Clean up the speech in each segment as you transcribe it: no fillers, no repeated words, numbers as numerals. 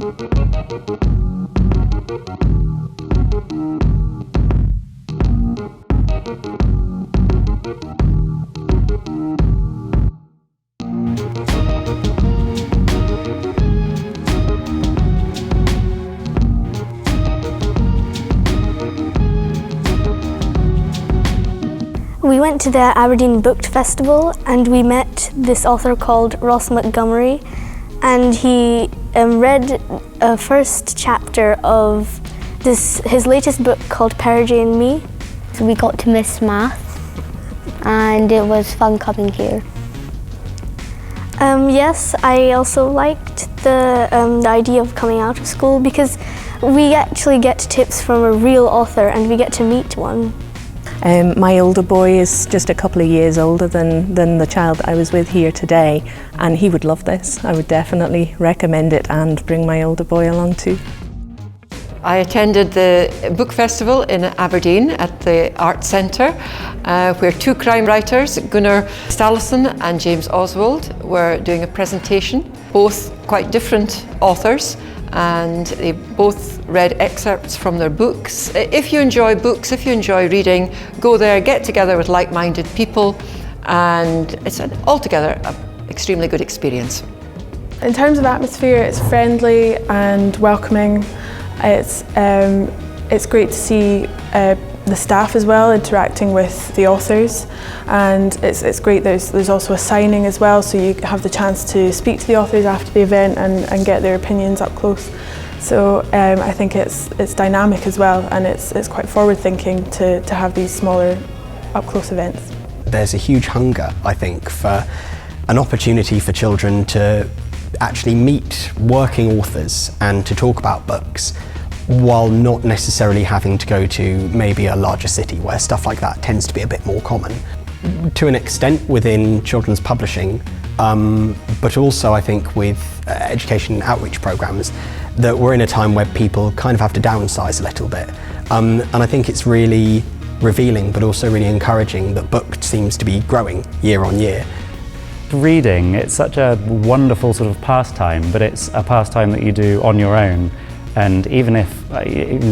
We went to the Aberdeen Book Festival and we met this author called Ross Montgomery, and he read a first chapter of his latest book called Perigee and Me. So we got to miss math and it was fun coming here. Yes, I also liked the idea of coming out of school because we actually get tips from a real author and we get to meet one. My older boy is just a couple of years older than the child that I was with here today, and he would love this. I would definitely recommend it and bring my older boy along too. I attended the book festival in Aberdeen at the Arts Centre, where two crime writers, Gunnar Stallison and James Oswald, were doing a presentation. Both quite different authors, and they both read excerpts from their books. If you enjoy books, if you enjoy reading, go there, get together with like-minded people, and it's altogether an extremely good experience. In terms of atmosphere, it's friendly and welcoming. It's great to see the staff as well interacting with the authors, and it's great there's also a signing as well, so you have the chance to speak to the authors after the event and get their opinions up close. So I think it's dynamic as well, and it's quite forward-thinking to have these smaller up-close events. There's a huge hunger, I think, for an opportunity for children to actually meet working authors and to talk about books, while not necessarily having to go to maybe a larger city where stuff like that tends to be a bit more common. To an extent within children's publishing, but also I think with education and outreach programs, that we're in a time where people kind of have to downsize a little bit. And I think it's really revealing but also really encouraging that book seems to be growing year on year. Reading, it's such a wonderful sort of pastime, but it's a pastime that you do on your own. And even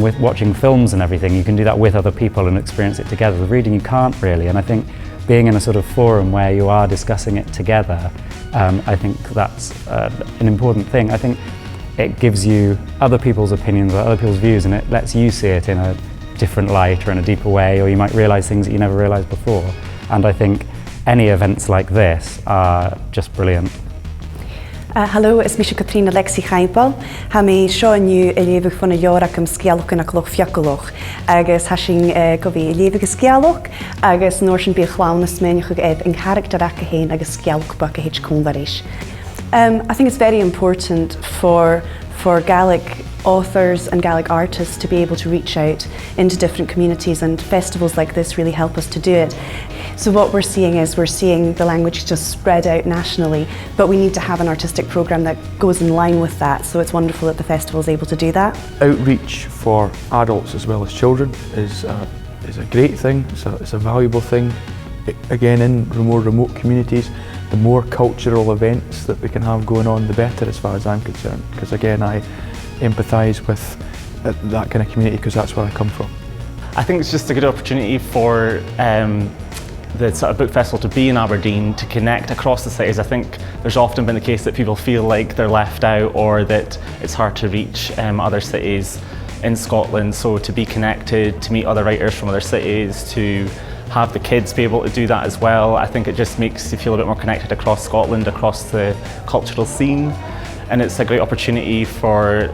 with watching films and everything, you can do that with other people and experience it together. The reading you can't really, and I think being in a sort of forum where you are discussing it together, I think that's an important thing. I think it gives you other people's opinions or other people's views, and it lets you see it in a different light or in a deeper way, or you might realise things that you never realised before. And I think any events like this are just brilliant. Hallo, is mis Katrina Lexi Heimpel. Ha mi seanniu leibh fan jóra am scialach na cloch fiacaloch. Agus hashing go bhí leibh scialach agus nóir sin bí chlánas meach ag in character a héin agus scialach buck a hitch converis. I think it's very important for Gaelic authors and Gaelic artists to be able to reach out into different communities, and festivals like this really help us to do it. So what we're seeing is the language just spread out nationally, but we need to have an artistic programme that goes in line with that, so it's wonderful that the festival is able to do that. Outreach for adults as well as children is a great thing, it's a valuable thing. Again, in more remote communities, the more cultural events that we can have going on, the better as far as I'm concerned, because again I empathise with that kind of community because that's where I come from. I think it's just a good opportunity for the sort of book festival to be in Aberdeen, to connect across the cities. I think there's often been the case that people feel like they're left out or that it's hard to reach other cities in Scotland, so to be connected, to meet other writers from other cities, to have the kids be able to do that as well, I think it just makes you feel a bit more connected across Scotland, across the cultural scene. And it's a great opportunity for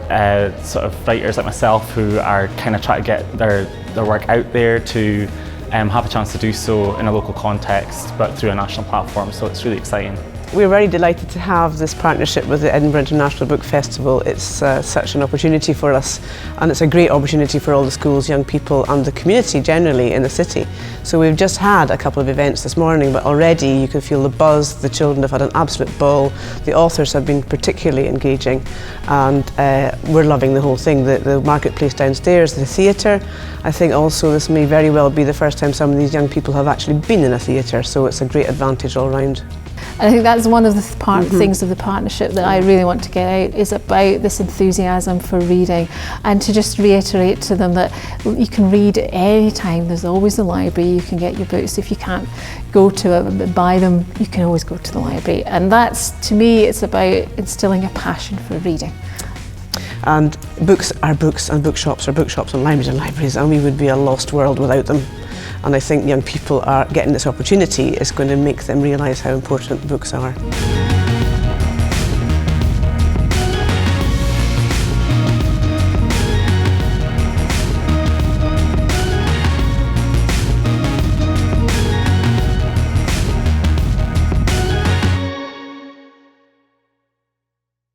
sort of writers like myself who are kind of trying to get their work out there to have a chance to do so in a local context, but through a national platform, so it's really exciting. We're very delighted to have this partnership with the Edinburgh International Book Festival. It's such an opportunity for us, and it's a great opportunity for all the schools, young people and the community generally in the city. So we've just had a couple of events this morning, but already you can feel the buzz. The children have had an absolute ball. The authors have been particularly engaging, and we're loving the whole thing. The marketplace downstairs, the theatre. I think also this may very well be the first time some of these young people have actually been in a theatre, so it's a great advantage all round. And I think that's one of the things of the partnership that I really want to get out, is about this enthusiasm for reading, and to just reiterate to them that you can read at any time. There's always the library, you can get your books. If you can't go to it and buy them, you can always go to the library. And that's, to me, it's about instilling a passion for reading. And books are books, and bookshops are bookshops, and libraries are libraries, and we would be a lost world without them. And I think young people are getting this opportunity is going to make them realise how important books are.